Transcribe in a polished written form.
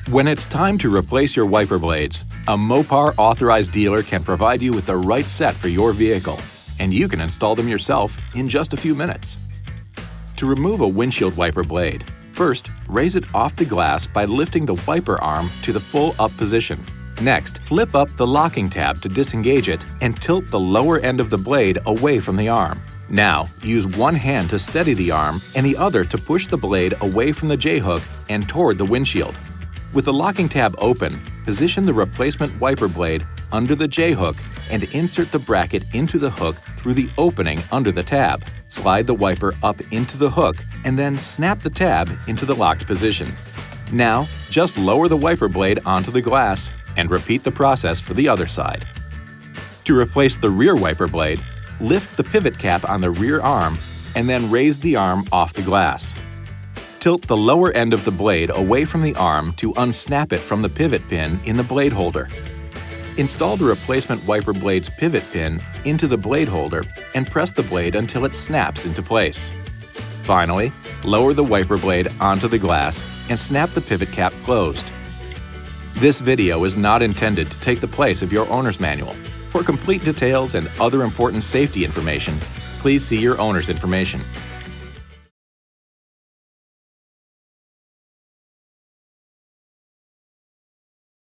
When it's time to replace your wiper blades, a Mopar authorized dealer can provide you with the right set for your vehicle, and you can install them yourself in just a few minutes. To remove a windshield wiper blade, first raise it off the glass by lifting the wiper arm to the full up position. Next, flip up the locking tab to disengage it and tilt the lower end of the blade away from the arm. Now, use one hand to steady the arm and the other to push the blade away from the J-hook and toward the windshield. With the locking tab open, position the replacement wiper blade under the J-hook and insert the bracket into the hook through the opening under the tab. Slide the wiper up into the hook and then snap the tab into the locked position. Now, just lower the wiper blade onto the glass and repeat the process for the other side. To replace the rear wiper blade, lift the pivot cap on the rear arm and then raise the arm off the glass. Tilt the lower end of the blade away from the arm to unsnap it from the pivot pin in the blade holder. Install the replacement wiper blade's pivot pin into the blade holder and press the blade until it snaps into place. Finally, lower the wiper blade onto the glass and snap the pivot cap closed. This video is not intended to take the place of your owner's manual. For complete details and other important safety information, please see your owner's information.